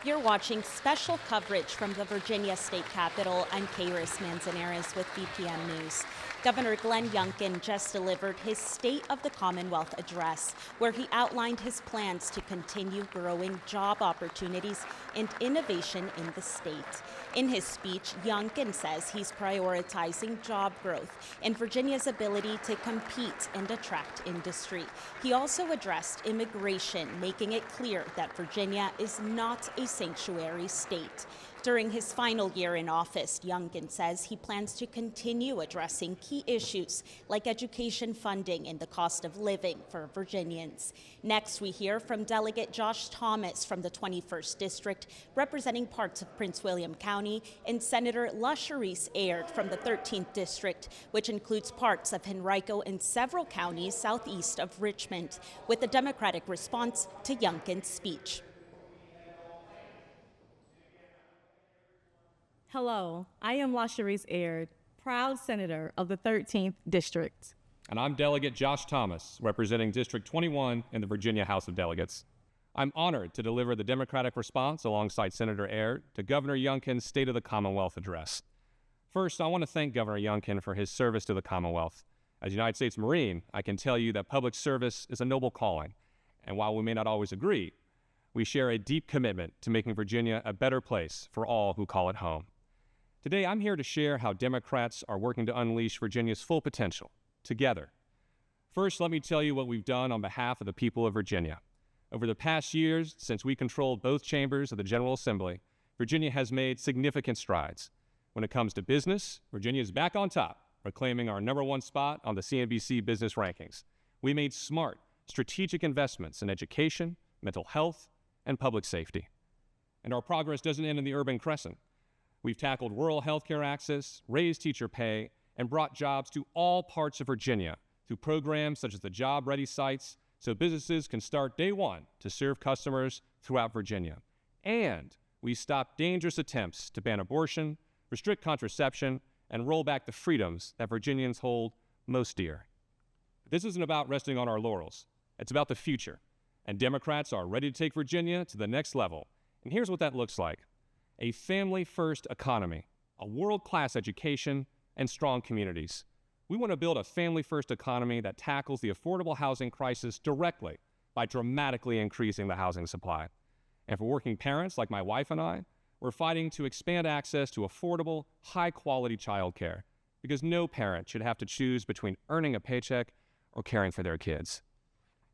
You're watching special coverage from the Virginia State Capitol. I'm Kairis Manzanares with VPN News. Governor Glenn Youngkin just delivered his State of the Commonwealth address, where he outlined his plans to continue growing job opportunities and innovation in the state. In his speech, Youngkin says he's prioritizing job growth and Virginia's ability to compete and attract industry. He also addressed immigration, making it clear that Virginia is not a sanctuary state. During his final year in office, Youngkin says he plans to continue addressing key issues like education funding and the cost of living for Virginians. Next, we hear from Delegate Josh Thomas from the 21st District, representing parts of Prince William County, and Senator Lashrecse Aird from the 13th District, which includes parts of Henrico and several counties southeast of Richmond, with a Democratic response to Youngkin's speech. Hello, I am Lashrecse Aird, proud senator of the 13th District. And I'm Delegate Josh Thomas, representing District 21 in the Virginia House of Delegates. I'm honored to deliver the Democratic response alongside Senator Aird to Governor Youngkin's State of the Commonwealth address. First, I want to thank Governor Youngkin for his service to the Commonwealth. As a United States Marine, I can tell you that public service is a noble calling. And while we may not always agree, we share a deep commitment to making Virginia a better place for all who call it home. Today, I'm here to share how Democrats are working to unleash Virginia's full potential, together. First, let me tell you what we've done on behalf of the people of Virginia. Over the past years, since we controlled both chambers of the General Assembly, Virginia has made significant strides. When it comes to business, Virginia is back on top, reclaiming our #1 spot on the CNBC business rankings. We made smart, strategic investments in education, mental health, and public safety. And our progress doesn't end in the urban crescent. We've tackled rural healthcare access, raised teacher pay, and brought jobs to all parts of Virginia through programs such as the Job Ready sites, so businesses can start day one to serve customers throughout Virginia. And we stopped dangerous attempts to ban abortion, restrict contraception, and roll back the freedoms that Virginians hold most dear. This isn't about resting on our laurels. It's about the future. And Democrats are ready to take Virginia to the next level. And here's what that looks like. A family-first economy, a world-class education, and strong communities. We want to build a family-first economy that tackles the affordable housing crisis directly by dramatically increasing the housing supply. And for working parents like my wife and I, we're fighting to expand access to affordable, high-quality childcare, because no parent should have to choose between earning a paycheck or caring for their kids.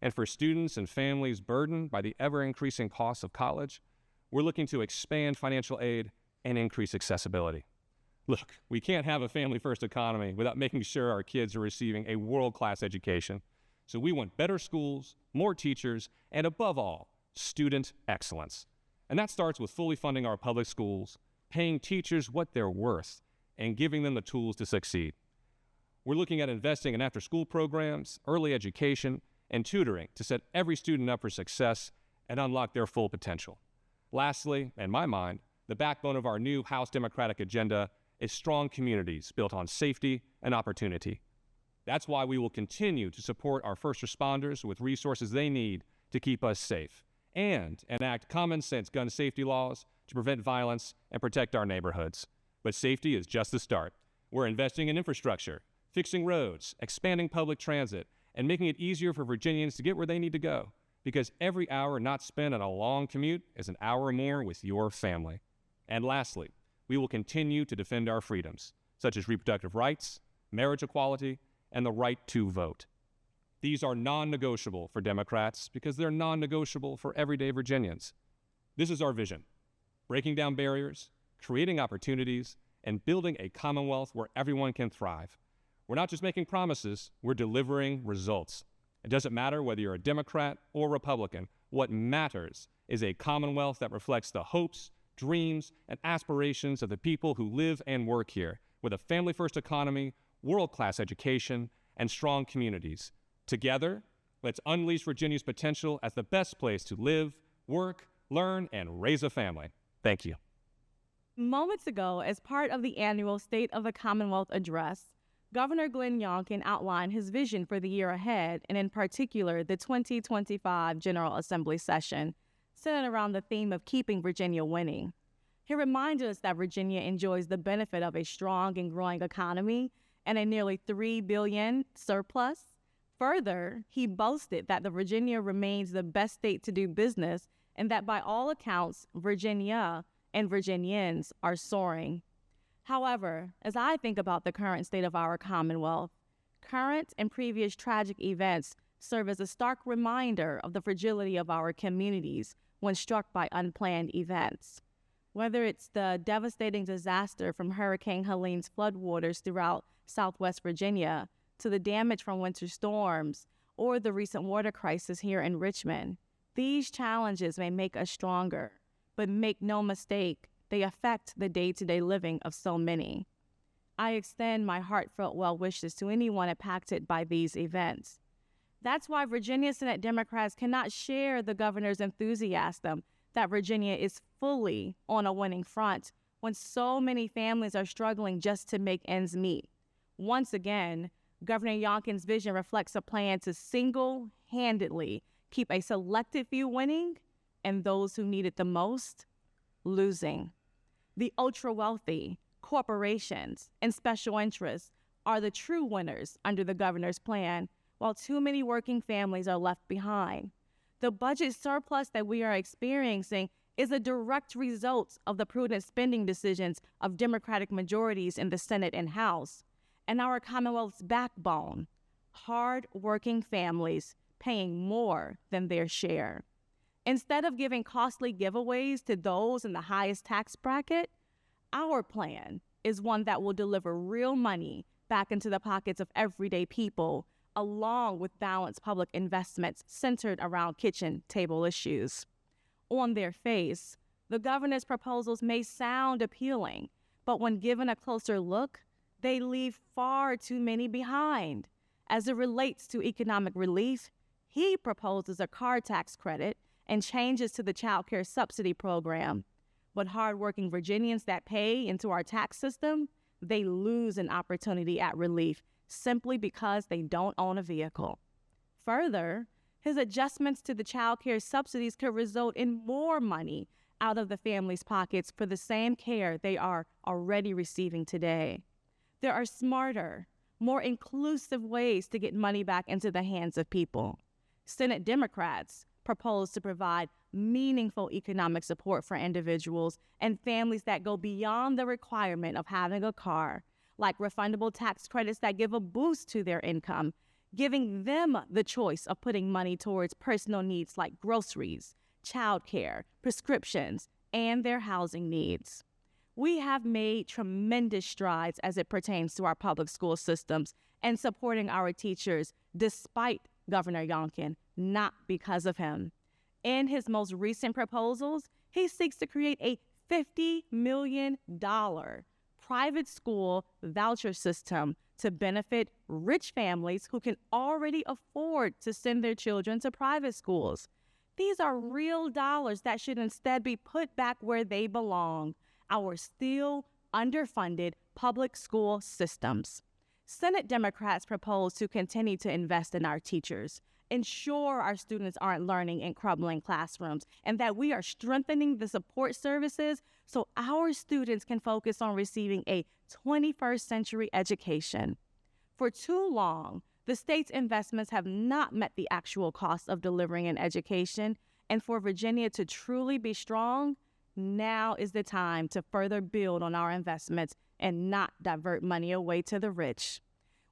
And for students and families burdened by the ever-increasing costs of college, we're looking to expand financial aid and increase accessibility. Look, we can't have a family-first economy without making sure our kids are receiving a world-class education. So we want better schools, more teachers, and above all, student excellence. And that starts with fully funding our public schools, paying teachers what they're worth, and giving them the tools to succeed. We're looking at investing in after-school programs, early education, and tutoring to set every student up for success and unlock their full potential. Lastly, in my mind, the backbone of our new House Democratic agenda is strong communities built on safety and opportunity. That's why we will continue to support our first responders with resources they need to keep us safe and enact common-sense gun safety laws to prevent violence and protect our neighborhoods. But safety is just the start. We're investing in infrastructure, fixing roads, expanding public transit, and making it easier for Virginians to get where they need to go. Because every hour not spent on a long commute is an hour more with your family. And lastly, we will continue to defend our freedoms, such as reproductive rights, marriage equality, and the right to vote. These are non-negotiable for Democrats because they're non-negotiable for everyday Virginians. This is our vision: breaking down barriers, creating opportunities, and building a Commonwealth where everyone can thrive. We're not just making promises, we're delivering results. It doesn't matter whether you're a Democrat or Republican. What matters is a Commonwealth that reflects the hopes, dreams, and aspirations of the people who live and work here, with a family-first economy, world-class education, and strong communities. Together, let's unleash Virginia's potential as the best place to live, work, learn, and raise a family. Thank you. Moments ago, as part of the annual State of the Commonwealth address, Governor Glenn Youngkin outlined his vision for the year ahead, and in particular, the 2025 General Assembly session. centered around the theme of keeping Virginia winning. He reminded us that Virginia enjoys the benefit of a strong and growing economy and a nearly $3 billion surplus. Further, he boasted that the Virginia remains the best state to do business and that by all accounts, Virginia and Virginians are soaring. However, as I think about the current state of our Commonwealth, current and previous tragic events serve as a stark reminder of the fragility of our communities when struck by unplanned events. Whether it's the devastating disaster from Hurricane Helene's floodwaters throughout Southwest Virginia, to the damage from winter storms, or the recent water crisis here in Richmond, these challenges may make us stronger, but make no mistake, they affect the day-to-day living of so many. I extend my heartfelt well wishes to anyone impacted by these events. That's why Virginia Senate Democrats cannot share the governor's enthusiasm that Virginia is fully on a winning front when so many families are struggling just to make ends meet. Once again, Governor Youngkin's vision reflects a plan to single-handedly keep a selected few winning and those who need it the most losing. The ultra-wealthy, corporations, and special interests are the true winners under the governor's plan, while too many working families are left behind. The budget surplus that we are experiencing is a direct result of the prudent spending decisions of Democratic majorities in the Senate and House, and our Commonwealth's backbone, hard-working families paying more than their share. Instead of giving costly giveaways to those in the highest tax bracket, our plan is one that will deliver real money back into the pockets of everyday people, along with balanced public investments centered around kitchen table issues. On their face, the governor's proposals may sound appealing, but when given a closer look, they leave far too many behind. As it relates to economic relief, he proposes a car tax credit and changes to the child care subsidy program. But hardworking Virginians that pay into our tax system, they lose an opportunity at relief simply because they don't own a vehicle. Further, his adjustments to the child care subsidies could result in more money out of the families' pockets for the same care they are already receiving today. There are smarter, more inclusive ways to get money back into the hands of people. Senate Democrats propose to provide meaningful economic support for individuals and families that go beyond the requirement of having a car, like refundable tax credits that give a boost to their income, giving them the choice of putting money towards personal needs like groceries, childcare, prescriptions, and their housing needs. We have made tremendous strides as it pertains to our public school systems and supporting our teachers despite Governor Youngkin, not because of him. In his most recent proposals, he seeks to create a $50 million private school voucher system to benefit rich families who can already afford to send their children to private schools. These are real dollars that should instead be put back where they belong, our still underfunded public school systems. Senate Democrats propose to continue to invest in our teachers, ensure our students aren't learning in crumbling classrooms, and that we are strengthening the support services so our students can focus on receiving a 21st century education. For too long, the state's investments have not met the actual cost of delivering an education, and for Virginia to truly be strong, now is the time to further build on our investments and not divert money away to the rich.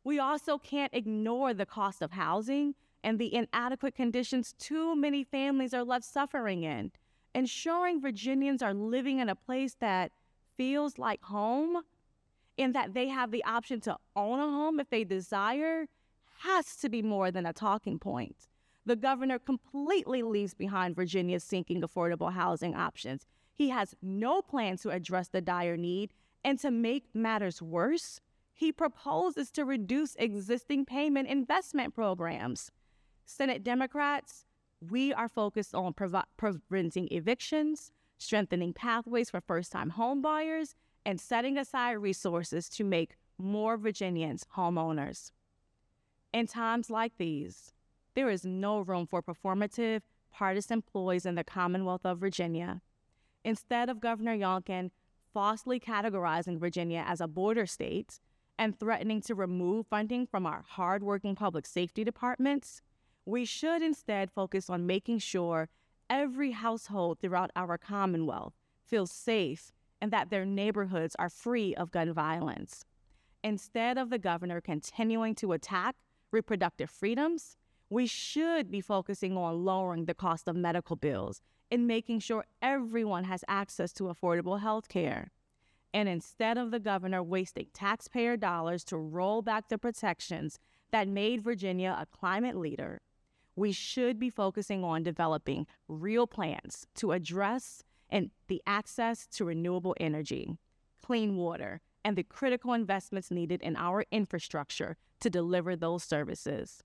We also can't ignore the cost of housing and the inadequate conditions too many families are left suffering in. Ensuring Virginians are living in a place that feels like home and that they have the option to own a home if they desire has to be more than a talking point. The governor completely leaves behind Virginia's sinking affordable housing options. He has no plan to address the dire need, and to make matters worse, he proposes to reduce existing payment investment programs. Senate Democrats, we are focused on preventing evictions, strengthening pathways for first-time home buyers, and setting aside resources to make more Virginians homeowners. In times like these, there is no room for performative, partisan ploys in the Commonwealth of Virginia. Instead of Governor Youngkin falsely categorizing Virginia as a border state and threatening to remove funding from our hardworking public safety departments, we should instead focus on making sure every household throughout our Commonwealth feels safe and that their neighborhoods are free of gun violence. Instead of the governor continuing to attack reproductive freedoms, we should be focusing on lowering the cost of medical bills and making sure everyone has access to affordable health care. And instead of the governor wasting taxpayer dollars to roll back the protections that made Virginia a climate leader, we should be focusing on developing real plans to address the access to renewable energy, clean water, and the critical investments needed in our infrastructure to deliver those services.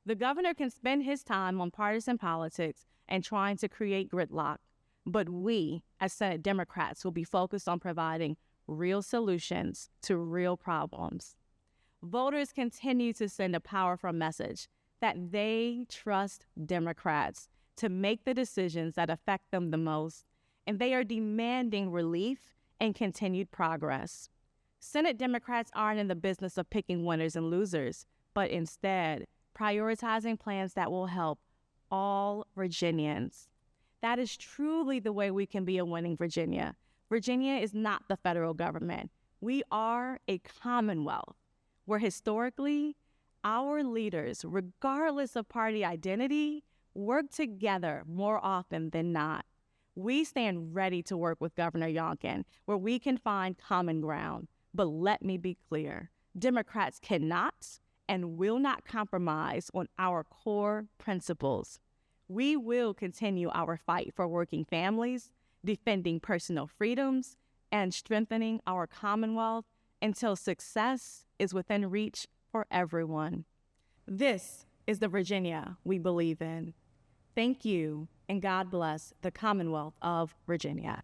The governor can spend his time on partisan politics and trying to create gridlock, but we, as Senate Democrats, will be focused on providing real solutions to real problems. Voters continue to send a powerful message that they trust Democrats to make the decisions that affect them the most, and they are demanding relief and continued progress. Senate Democrats aren't in the business of picking winners and losers, but instead prioritizing plans that will help all Virginians. That is truly the way we can be a winning Virginia. Virginia is not the federal government. We are a Commonwealth where historically our leaders, regardless of party identity, work together more often than not. We stand ready to work with Governor Youngkin where we can find common ground. But let me be clear, Democrats cannot and will not compromise on our core principles. We will continue our fight for working families, defending personal freedoms, and strengthening our Commonwealth until success is within reach for everyone. This is the Virginia we believe in. Thank you, and God bless the Commonwealth of Virginia.